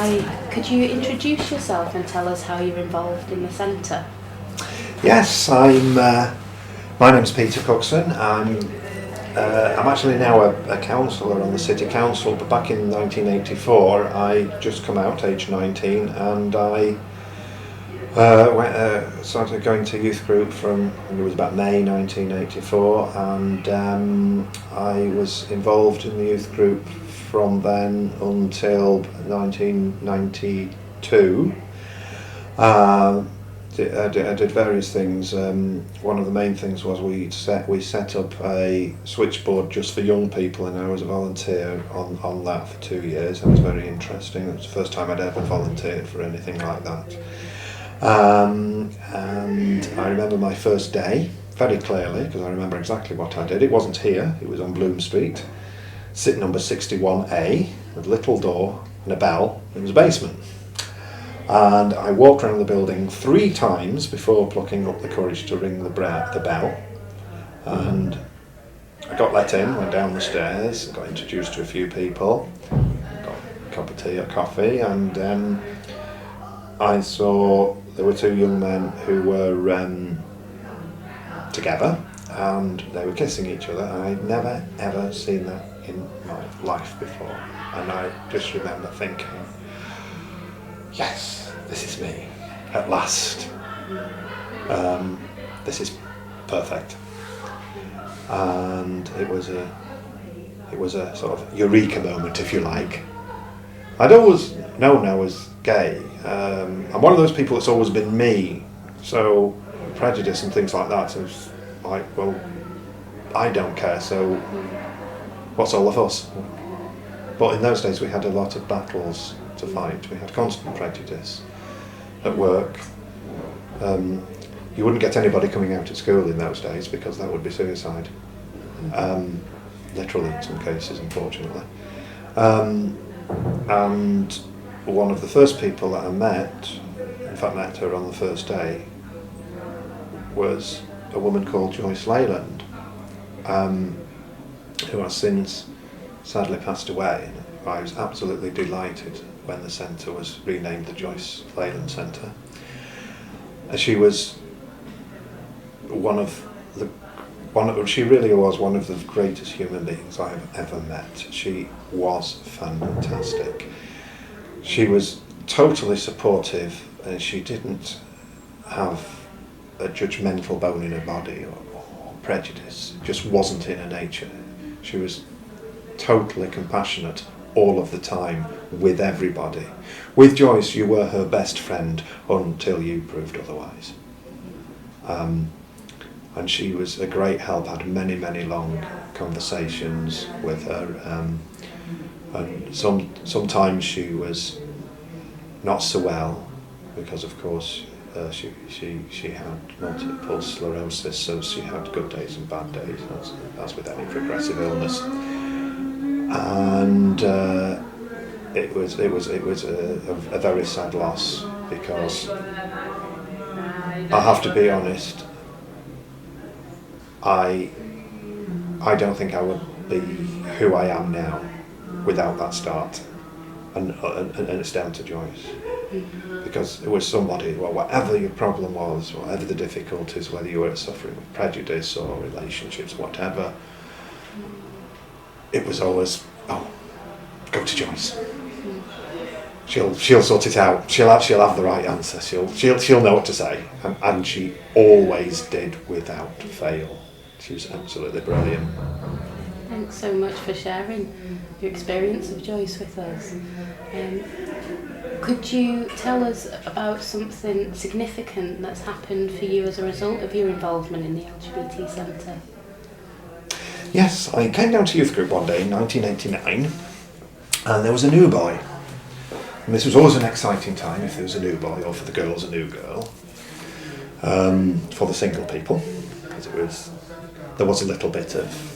Hi, could you introduce yourself and tell us how you're involved in the centre? Yes, my name's Peter Cookson. I'm actually now a councillor on the City Council, but back in 1984 I just come out, age 19, and I started going to youth group from, I think it was about May 1984, and I was involved in the youth group from then until 1992. I did various things. One of the main things was we set up a switchboard just for young people, and I was a volunteer on that for 2 years. It was very interesting. It was the first time I'd ever volunteered for anything like that. And I remember my first day very clearly, because I remember exactly what I did. It wasn't here, it was on Bloom Street, sit number 61A, with a little door and a bell. It was a basement. And I walked around the building 3 times before plucking up the courage to ring the bell. And I got let in, went down the stairs, got introduced to a few people, got a cup of tea or coffee, and I saw there were 2 young men who were together, and they were kissing each other, and I'd never ever seen that in my life before. And I just remember thinking, yes, this is me, at last. This is perfect. And it was a sort of eureka moment, if you like. I'd always known I was gay. I'm one of those people that's always been me, so prejudice and things like that is like, well, I don't care, so what's all of us? But in those days we had a lot of battles to fight. We had constant prejudice at work. You wouldn't get anybody coming out at school in those days because that would be suicide. Literally in some cases, unfortunately. And one of the first people that I met, in fact met her on the first day, was a woman called Joyce Leyland, who has since sadly passed away. And I was absolutely delighted when the centre was renamed the Joyce Leyland Centre. And she was she really was one of the greatest human beings I have ever met. She was fantastic. She was totally supportive, and she didn't have a judgmental bone in her body or prejudice. It just wasn't in her nature. She was totally compassionate all of the time with everybody. With Joyce, you were her best friend until you proved otherwise. And she was a great help. I had many, many long conversations with her. And sometimes she was not so well because, of course, she had multiple sclerosis, so she had good days and bad days, as with any progressive illness. And it was a very sad loss, because I have to be honest, I don't think I would be who I am now without that start, and it's down to Joyce, because it was somebody, well, whatever your problem was, whatever the difficulties, whether you were suffering with prejudice or relationships, whatever, it was always, oh, go to Joyce. She'll sort it out. She'll have the right answer. She'll know what to say, and she always did without fail. She was absolutely brilliant. Thanks so much for sharing your experience of Joyce with us. Could you tell us about something significant that's happened for you as a result of your involvement in the LGBT Centre? Yes, I came down to youth group one day in 1989, and there was a new boy. And this was always an exciting time if there was a new boy, or for the girls a new girl, for the single people, because there was a little bit of,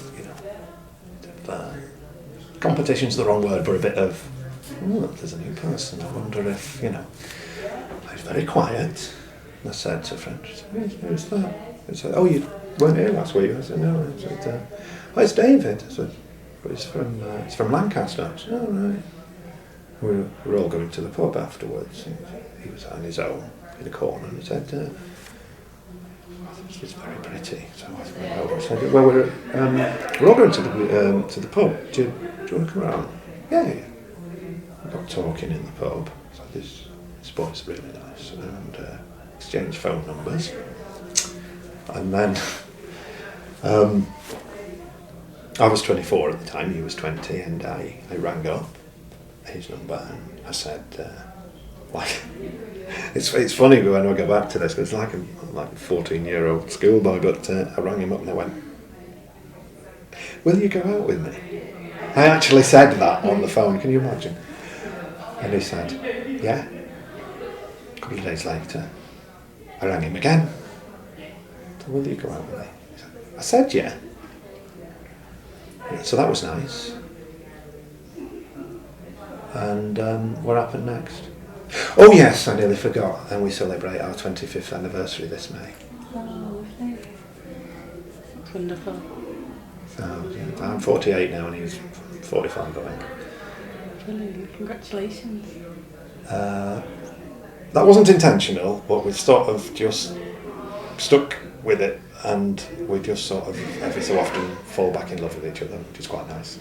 competition's the wrong word, but a bit of, there's a new person, I wonder if, I was very quiet. And I said to a friend, who's that? He said, oh, you weren't here last week? I said, no. I said, oh, it's David. I said, but it's from Lancaster. I said, oh, right. we were all going to the pub afterwards, and he was on his own in a corner, and he said, "It's very pretty." So I went over and said, "Well, we're all going to the pub. Do you want to come around?" Yeah. We got talking in the pub. So this boy's really nice, and exchanged phone numbers, and then I was 24 at the time. He was 20, and I rang up his number and I said, like, it's funny when I go back to this, because it's like a 14-year-old schoolboy, but I rang him up and I went, "Will you go out with me?" I actually said that on the phone, can you imagine? And he said, "Yeah." A couple of days later, I rang him again. So, "Will you go out with me?" I said, "Yeah." So that was nice. And what happened next? Oh yes, I nearly forgot. And we celebrate our 25th anniversary this May. Oh, lovely. That's wonderful. So yeah, I'm 48 now and he's 45, I think. Brilliant. Congratulations. That wasn't intentional, but we sort of just stuck with it, and we just sort of every so often fall back in love with each other, which is quite nice.